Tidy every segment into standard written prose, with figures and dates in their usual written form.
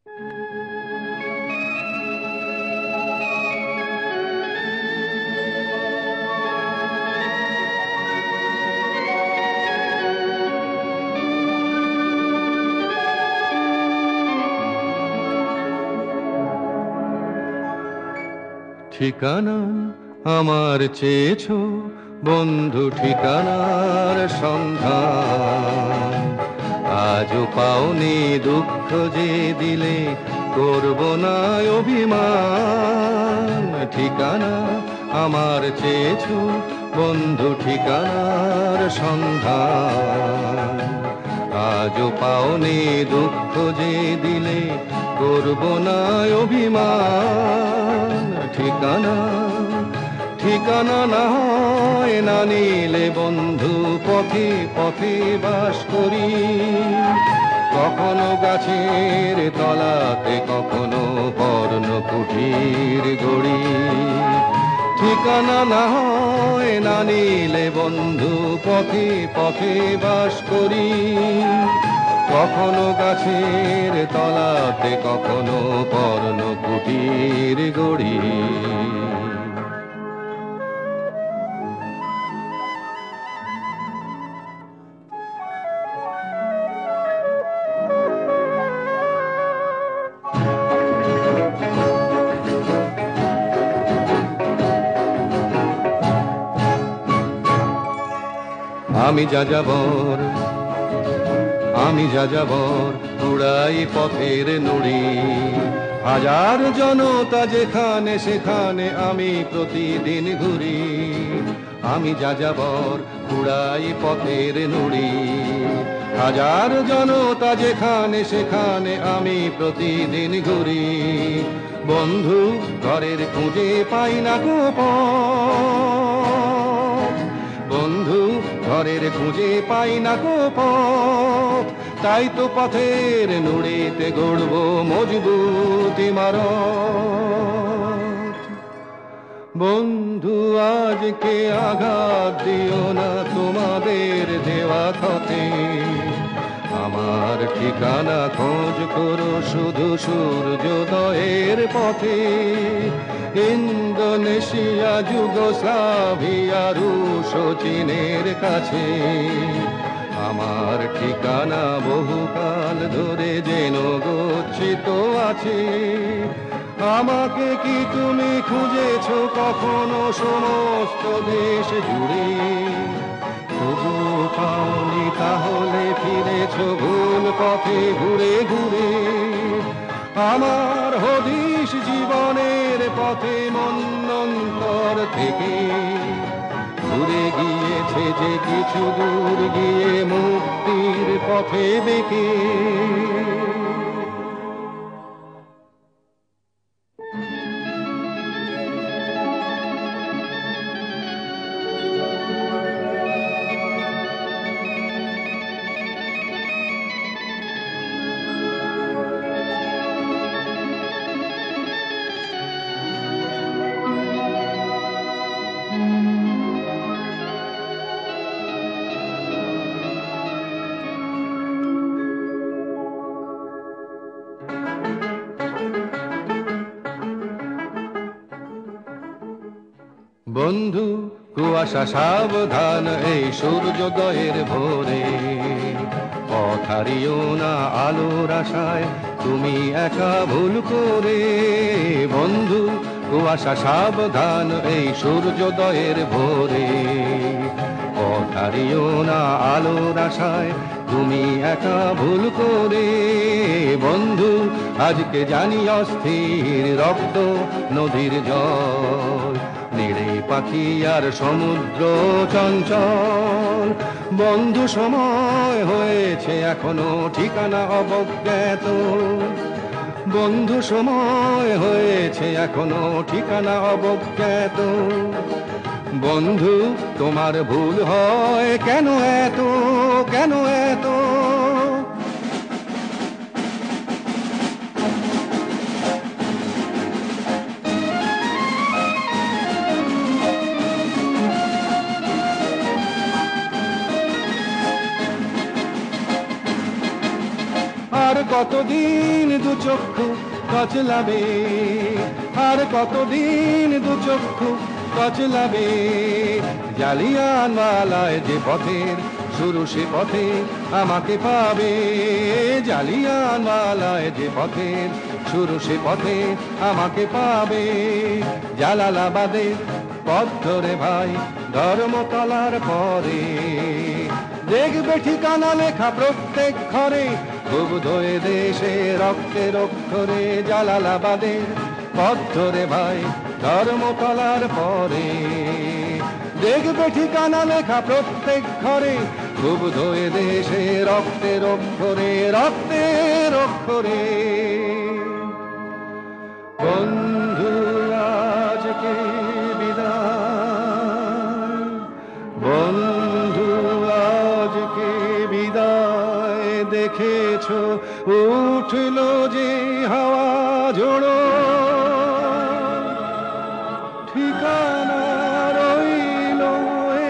ঠিকানা আমার চেয়েছো বন্ধু, ঠিকানার সন্ধান আজও পাওনি, দুঃখ যে দিলে করব না অভিমান। ঠিকানা আমার চেয়েছো বন্ধু, ঠিকানার সন্ধান আজও পাওনি, দুঃখ যে দিলে করব না অভিমান। ঠিকানা ঠিকানা না হয় না নিলে বন্ধু, পথে পথে বাস করি, কখনো গাছের তলাতে, কখনো পর্ণকুটির গড়ি। ঠিকানা না হয় না নিলে বন্ধু, পথে পথে বাস করি, কখনো গাছের তলাতে, কখনো পর্ণকুটির গড়ি। আমি যাযাবর, আমি যাযাবর, উড়াই পথের নুড়ি, হাজার জনতা যেখানে সেখানে আমি প্রতিদিন ঘুরি। আমি যাযাবর, উড়াই পথের নুড়ি, হাজার জনতা যেখানে সেখানে আমি প্রতিদিন ঘুরি। বন্ধু ঘরের খুঁজে পাই না গো পথ, বন্ধু ঘরের খুঁজে পাই না গো পথ, তাই তো পথের নুড়িতে গড়ব মজবুত ইমারত। বন্ধু আজকে আঘাত দিও না তোমাদের দেওয়া ক্ষতে, আমার ঠিকানা খোঁজ করো শুধু সূর্যোদয়ের পথে। ইন্দোনেশিয়া, যুগোস্লাভিয়া, রুশ ও চীনের কাছে আমার ঠিকানা বহুকাল ধরে যেন গচ্ছিত আছে। আমাকে কি তুমি খুঁজেছো কখনো সমস্ত দেশ জুড়ে? তবু পাওনি, তাহলে ফিরেছো ভুল পথে ঘুরে ঘুরে। আমার হদিশ জীবনের পথে মন্বন্তর থেকে ঘুরে গিয়েছে যে কিছু দূর গিয়ে মুক্তির পথে বেঁকে। বন্ধু কুয়াশা সাবধান এই সূর্যোদয়ের ভোরে, পথ হারিও না আলোর আশায় তুমি একা ভুল করে। বন্ধু কুয়াশা সাবধান এই সূর্যোদয়ের ভোরে, পথ হারিও না আলোর আশায় তুমি একা ভুল করে। বন্ধু আজকে জানি অস্থির রক্ত নদীর জল, নিড়ে পাখি আর সমুদ্র চঞ্চল। বন্ধু সময় হয়েছে এখনো ঠিকানা অবজ্ঞাত, বন্ধু সময় হয়েছে এখনো ঠিকানা অবজ্ঞাত। বন্ধু তোমার ভুল হয় কেন এত, কেন এত? আর কতদিন দু চক্ষু কচলাবে, আর কতদিন দু চক্ষু কচলাবে। জালিয়ানওয়ালায় যে পথের শুরু সে পথে আমাকে পাবে, জালিয়ানওয়ালায় যে পথের শুরু সে পথে আমাকে পাবে। জালালাবাদের পথ ধরে ভাই ধর্মতলার পরে, দেখবে ঠিকানা লেখা প্রত্যেক ঘরে, ক্ষুব্ধ এ দেশে রক্তের অক্ষরে। জালালাবাদের পথ ধরে ভাই ধর্মতলার পরে, দেখবে ঠিকানা লেখা প্রত্যেক ঘরে, ক্ষুব্ধ এ দেশে রক্তের অক্ষরে, রক্তের অক্ষরে। বন্ধু আজকে বিদায়, বন্ধু আজকে বিদায়। দেখেছো উঠল যে হাওয়া ঝোড়ো, ঠিকানা রইল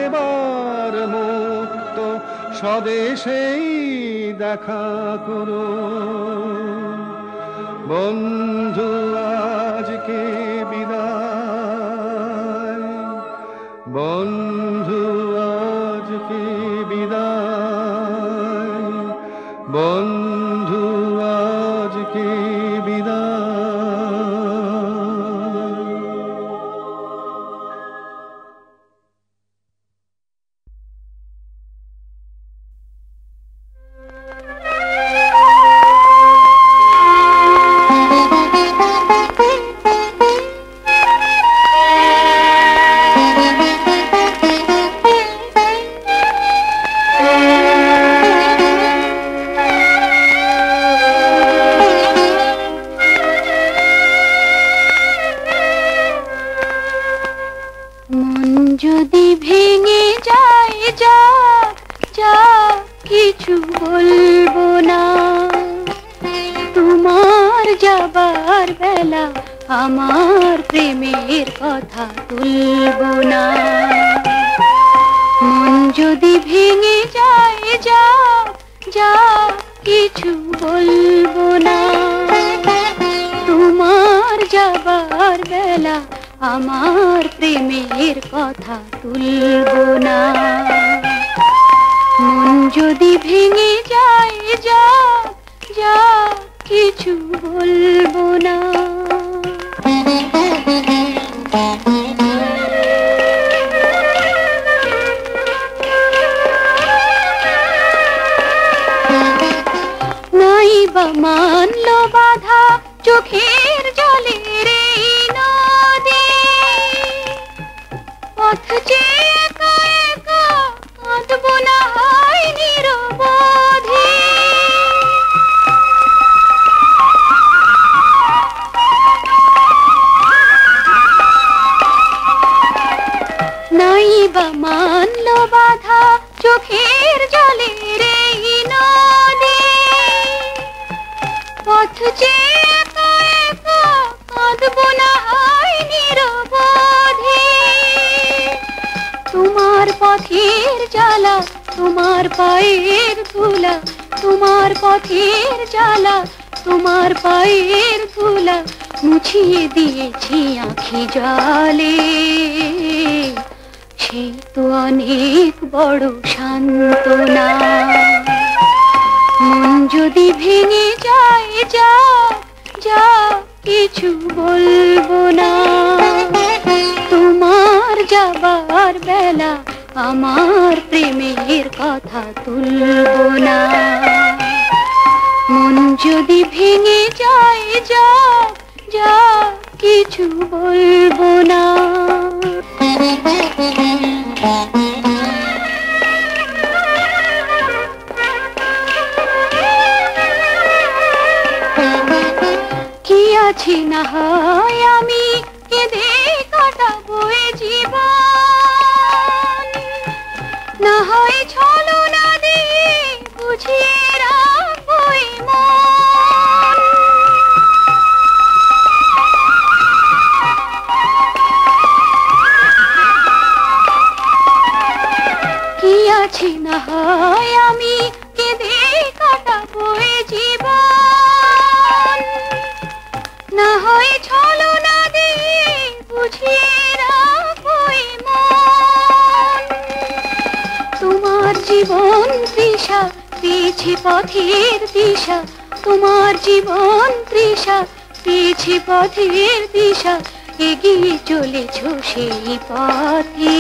এবার মুক্ত স্বদেশেই দেখা করো। বন্ধু আজকে বিদায়, বন্ধু আজকে বিদায়, বন্ধু আজকে বিদায়। যদি ভেঙে যায় যা যা কিছু বলবো না, তোমার যাবার বেলা আমার প্রেমের কথা তুলবো না। মন যদি ভেঙে যায় যা যা কিছু বলবো না, তোমার যাবার বেলা আমার প্রেমের কথা তুলবো না। মন যদি ভেঙে যায় যা যা কিছু বলবো না। নাই বা মানলো বাধা চোখের জলের এই নদী, পথ যে একা একা কাঁদবো না হয় নিরবধি। নাই বা মানলো বাধা চোখের জলের এই নদী, পথ যে একা একা কাঁদবো না হয় নিরবধি। তোমার পথের জ্বালা তোমার পায়ের ধুলা, তোমার পথের জ্বালা তোমার পায়ের ধুলা মুছিয়ে দিয়েছি আঁখি জলে। সেই তো অনেক বড় সান্ত্বনা। মন যদি ভেঙে যায় যা যা কিছু বলবো না, তোমার যাবার বেলা আমার প্রেমের কথা তুলবো না। মন যদি ভেঙে যায় যা যা কিছু বলবো না। কি আছি না হয় আমি কেঁদে কাটাবো এ জীবন, না হয় ছলনা দিয়ে বুঝিয়ে রাখবো এ মন। কি আছি না হয় আমি কেঁদে কাটাবো এ জীবন, তৃষা, পেয়েছি পথের দিশা, তোমার জীবন তৃষা, পেয়েছি পথের দিশা, এগিয়ে চলেছ সেই পথে।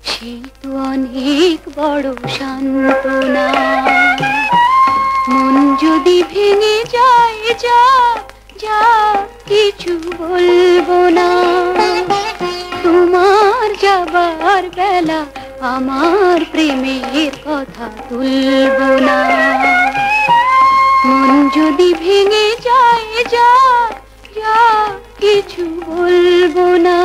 সেই তো অনেক বড় সান্ত্বনা। মন যদি ভেঙে যায়, যা যা কিছু বলবো না। তোমার যাবার বেলা আমার প্রেমের কথা তুলবো না। মন যদি ভেঙে যায়, যা যা কিছু বলবো না।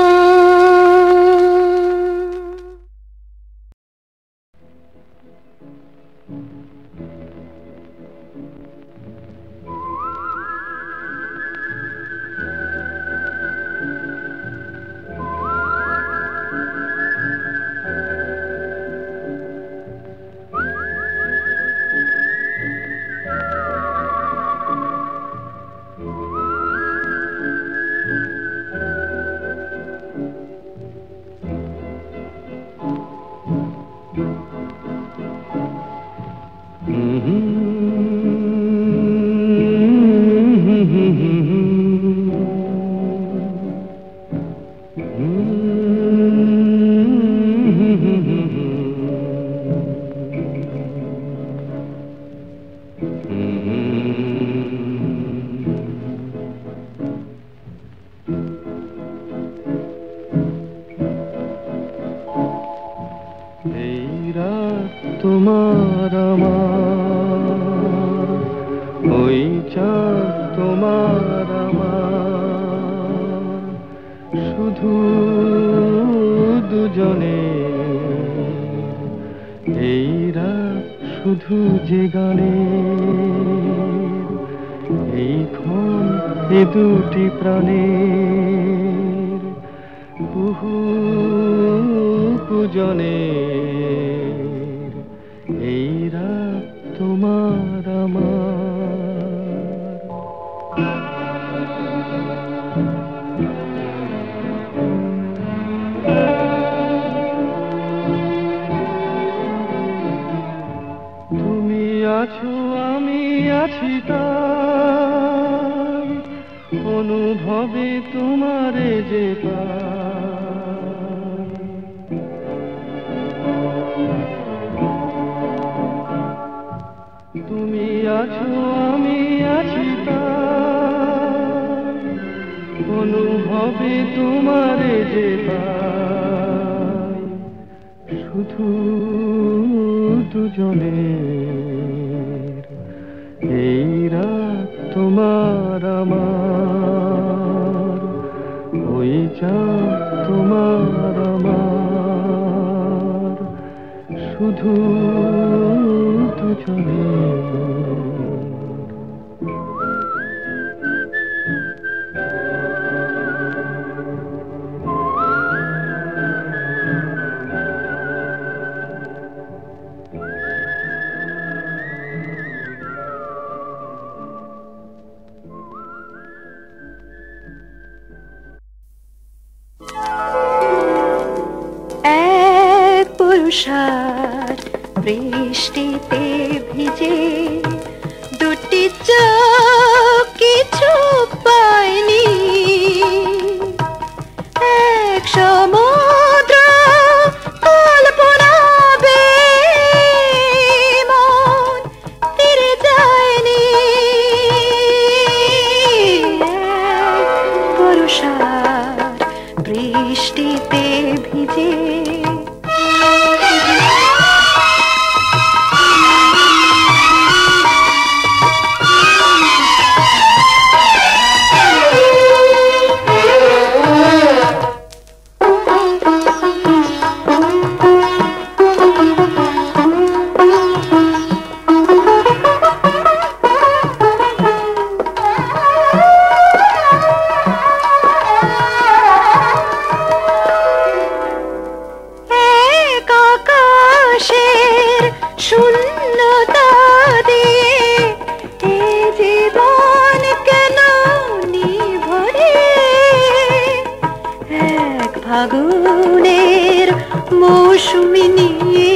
তোমার আমার, ওই চাঁদ তোমার আমার, শুধু দুজনে এই রাত শুধু যে গানে, এই ক্ষণ এ দুটি প্রাণের কুহু কুজনে, এই রাত তোমার আমার। তুমি আছো আমি আছি তাই, অনুভবে তোমারে যে তুমি আছো আমি আছি তাই, অনুভবে তোমারে যে পাই, শুধু দুজনের এই রাত তোমার আমার, ওই চাঁদ তোমার আমার, শুধু দুজনের। পুরুষার বৃষ্টিতে ভিজে দুটি চোখ কিছু পায়নি, এক সমুদ্র কল্পনা মন ফিরে যায়নি। পুরুষার বৃষ্টিতে ভিজে শূন্যতা দিয়ে এ জীবন কেন নিভরে, এক ফাগুনের মৌসুমি নিয়ে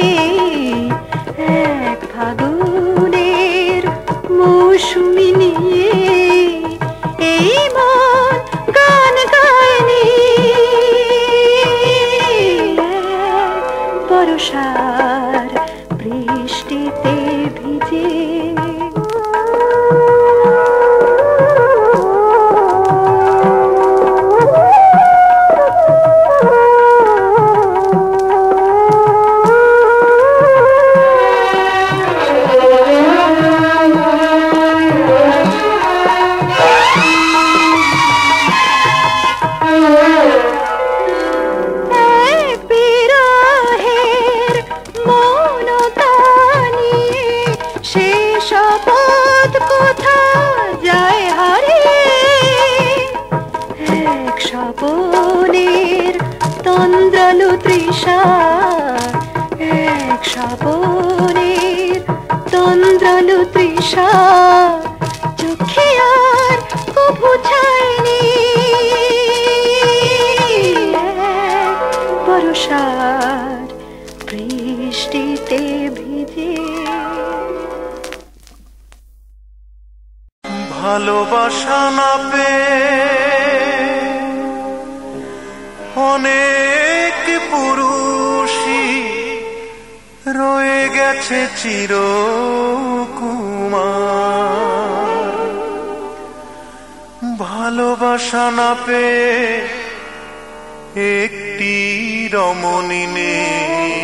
বর্ষা এক শ্রাবণের তন্দ্রালো তৃষা চোখে আর কভু ছায়নি বর্ষার বৃষ্টিতে ভিজে ভালোবাসা না পেয়ে অনেক পুরুষই রয়ে গেছে চিরকুমার। ভালোবাসা না পেয়ে একটি রমণী নেই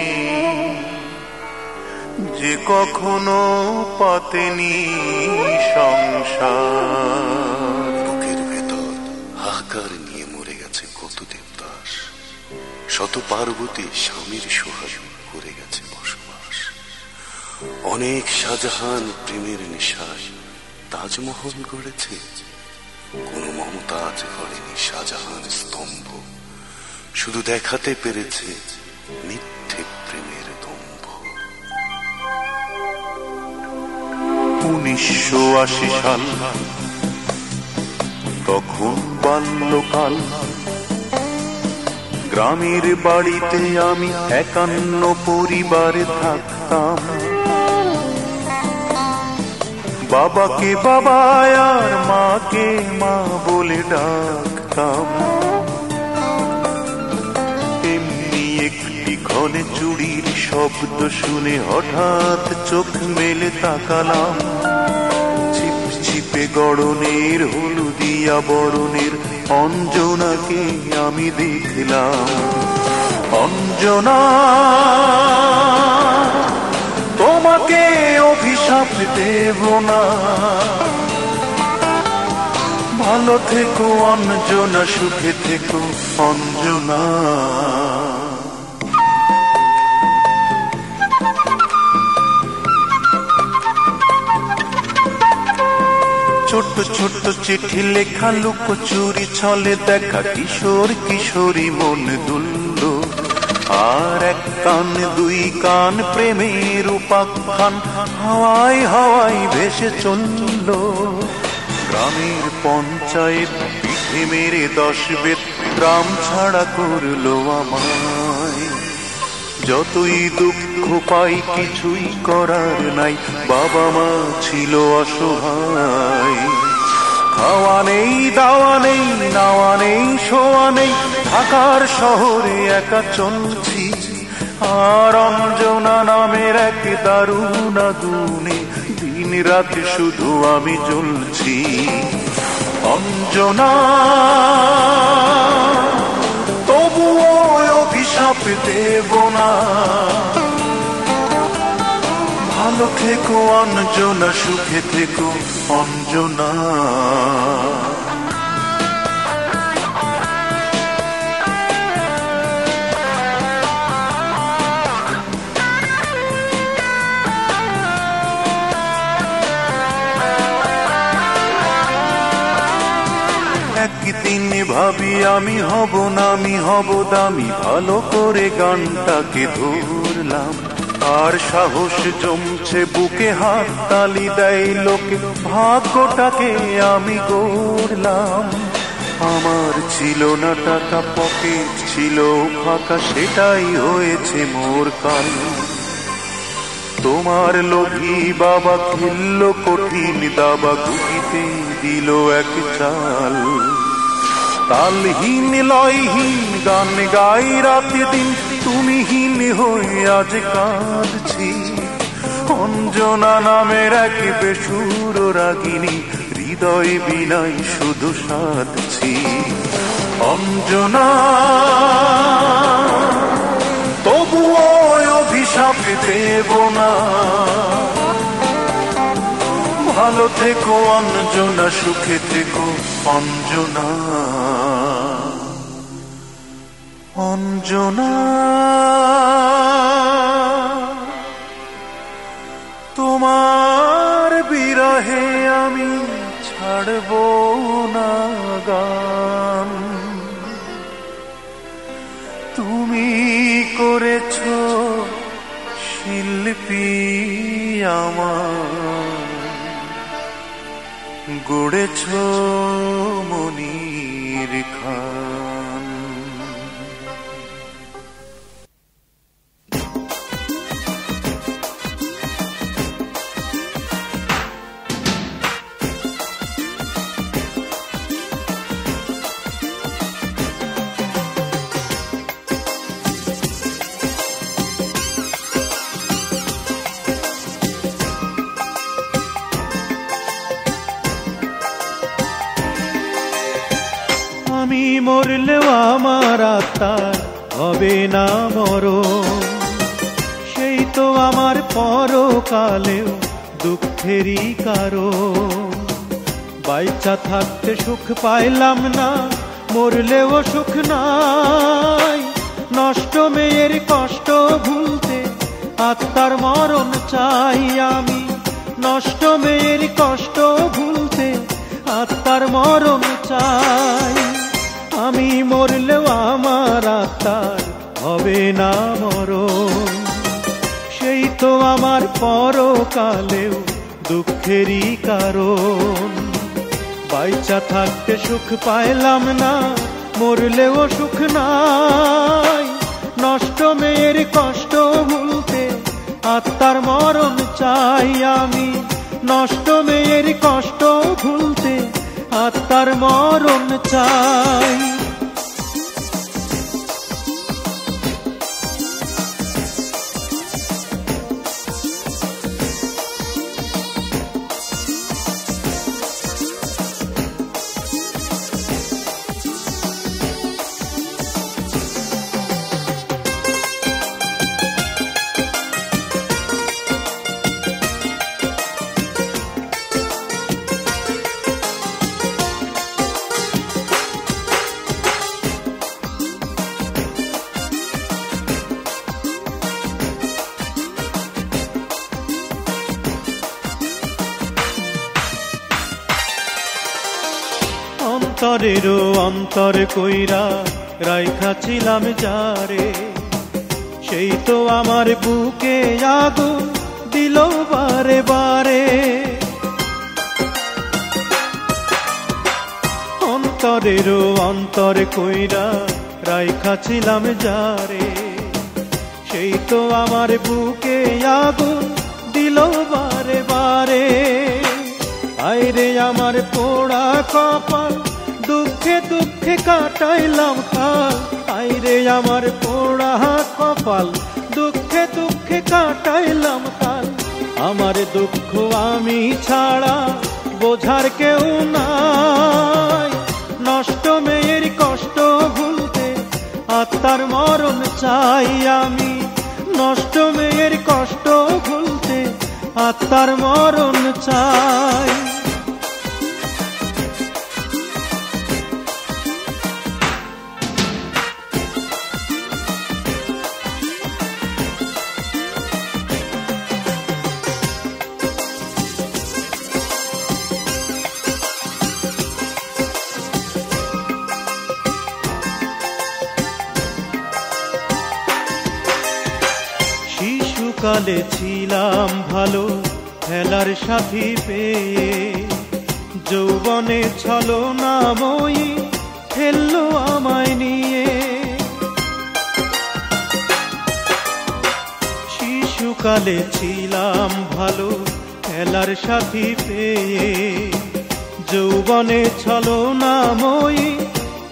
যে কখনো পাতেনি সংসার। বুকের ভেতর হাহাকার নিয়ে মরে গেছে কত দেবদাস, শত পার্বতী স্বামীর সোহাগ করে গেছে বসবাস। অনেক শাহজাহান প্রেমের নেশায় তাজমহল গড়েছে, কোন মমতাজ গড়েনি শাহজাহান স্তম্ভ, শুধু দেখাতে পেরেছে মিথ্যে প্রেমের দম্ভ। 1980 সাল, তখন বাল্যকাল, গ্রামের বাড়িতে আমি 51 পরিবারে থাকতাম। বাবাকে বাবা আর মাকে মা বলে ডাকতাম। এমনি একটি ঘনে চুড়ির শব্দ শুনে হঠাৎ চোখ মেলে তাকালাম। ছিপছিপে গড়নের হলুদিয়া বরণের অঞ্জনাকে আমি দেখলাম। অঞ্জনা, তোমাকে অভিশাপ দেব না, ভালো থেকো অঞ্জনা, সুখে থেকো অঞ্জনা। ছোট ছোট চিঠি লেখা লুকোচুরি ছলে দেখা কিশোর কিশোরী মন দুলল। আর এক কান দুই কান প্রেমের উপাখ্যান হাওয়ায় হাওয়ায় ভেসে চলল। গ্রামের পঞ্চায়েত পিঠে মেরে 10 বেত গ্রাম ছাড়া করলো আমায়। যতই দুঃখ পাই কিছুই করার নাই, বাবা মা ছিল অসহায়। খাওয়া নেই, দাওয়া নেই, নাওয়া নেই, শোয়া নেই, ঢাকার শহরে একা চলছি। আর অঞ্জনা নামের এক দারুণ আগুনে দিন রাত শুধু আমি জ্বলছি। অঞ্জনা, তবুও অভিশাপ দেব না, ভালো থেকো অঞ্জনা, সুখে থেকো অঞ্জনা। একদিন ভাবি আমি হব নামি, হব দামি, ভালো করে গানটাকে ধরলাম। আর সাহস জমছে বুকে, হাত তালি দেয় লোকে, ভাগ্যটাকে আমি গড়লাম। আমার ছিল না টাকা, পকেট ছিল ফাঁকা, সেটাই হয়েছে মোর কাল। তোমার লোভী বাবা খেলল কঠিন দাবা, গুটিতে দিল এক চাল। তালহীন লয়হীন গান গাই রাত দিন, তুমিহীন হয়ে আজ কাঁদছি। অঞ্জনা নামের এক বেসুর রাগিনী, হৃদয় বিনাই শুধু সাধছি। অঞ্জনা, তবুও অভিশাপ দেব না, ভালো থেকো অঞ্জনা, সুখে থেকো অঞ্জনা। অঞ্জনা, তোমার বিরহে আমি ছাড়ব না গান। তুমি করেছ শিল্পী আমার, গড়েছ মনির খান। আমি মরলেও আমার আত্মার হবে না মরণ, সেই তো আমার পরকালেও দুঃখেরই কারণ। বাইচা থাকতে সুখ পাইলাম না, মরলেও সুখ নাই। নষ্ট মেয়ের কষ্ট ভুলতে আত্মার মরণ চাই আমি, নষ্ট মেয়ের কষ্ট ভুলতে আত্মার মরণ চাই। আমি মরলেও আমার আত্মার হবে না মরণ, সেই তো আমার পরকালেও দুঃখেরই কারণ। বাইচা থাকতে সুখ পাইলাম না, মরলেও সুখ নাই। নষ্ট মেয়ের কষ্ট ভুলতে আত্মার মরণ চাই আমি, নষ্ট মেয়ের কষ্ট ভুলতে আত্মার মরণ চাই। অন্তরেরও অন্তর কইরা রাইখাছিলাম যারে, সেই তো আমার বুকে আগুন দিল বারে বারে। অন্তরেরও অন্তর কইরা রাইখাছিলাম যারে, সেই তো আমার বুকে আগুন দিল বারে বারে। আইরে আমার পোড়া কপাল, দুঃখে দুঃখে কাটাইলাম কাল। আইরে আমার পোড়া কপাল, দুঃখে দুঃখে কাটাইলাম কাল। আমার দুঃখ আমি ছাড়া বোঝার কেউ নাই। নষ্ট মেয়ের কষ্ট ভুলতে আত্মার মরণ চাই আমি, নষ্ট মেয়ের কষ্ট ভুলতে আত্মার মরণ চাই। শিশুকালে ছিলাম ভালো খেলার সাথী পেয়ে, যৌবনে ছলনাময়ী খেললো আমায় নিয়ে। শিশুকালে ছিলাম ভালো খেলার সাথী পেয়ে, যৌবনে ছলনাময়ী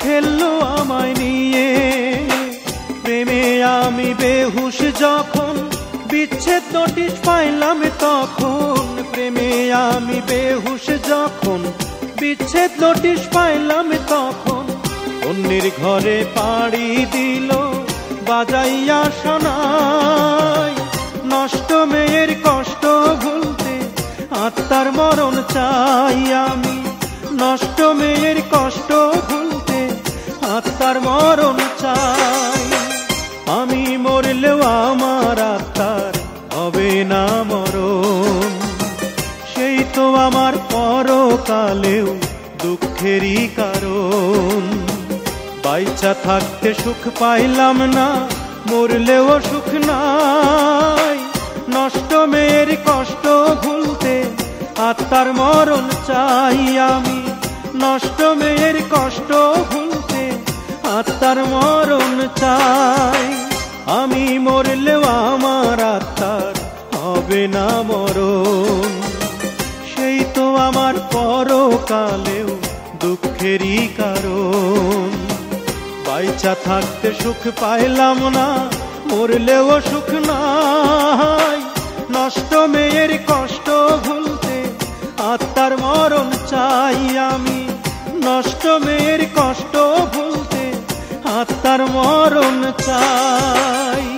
খেললো আমায় নিয়ে। প্রেমে আমি বেহুশ যখন, বিচ্ছেদ নোটিশ পাইলাম তখন। প্রেমে আমি বেহুশ যখন, বিচ্ছেদ নোটিশ পাইলাম তখন। অন্যের ঘরে পাড়ি দিল বাজাইয়া শোনাই। নষ্ট মেয়ের কষ্ট ভুলতে আত্মার মরণ চাই আমি, নষ্ট মেয়ের কষ্ট ভুলতে আত্মার মরণ চাই। আমি মরলেও আমার আত্মার হবে না মরণ, সেই তো আমার পরকালেও দুঃখেরই কারণ। বাইচা থাকতে সুখ পাইলাম না, মরলেও সুখ নাই। নষ্ট মেয়ের কষ্ট ভুলতে আত্মার মরণ চাই আমি। নষ্ট মেয়ের কষ্ট ভুলতে আত্মার মরণ চাই। আমি মরলেও আমার আত্মার হবে না মরণ। সেই তো আমার পরকালেও দুঃখেরই কারণ। বাইচা থাকতে সুখ পাইলাম না, মরলেও সুখ নাই। নষ্ট মেয়ের কষ্ট ভুলতে আত্মার মরণ চাই আমি। নষ্ট মেয়ের কষ্ট ভুলতে আত্মার মরণ চাই।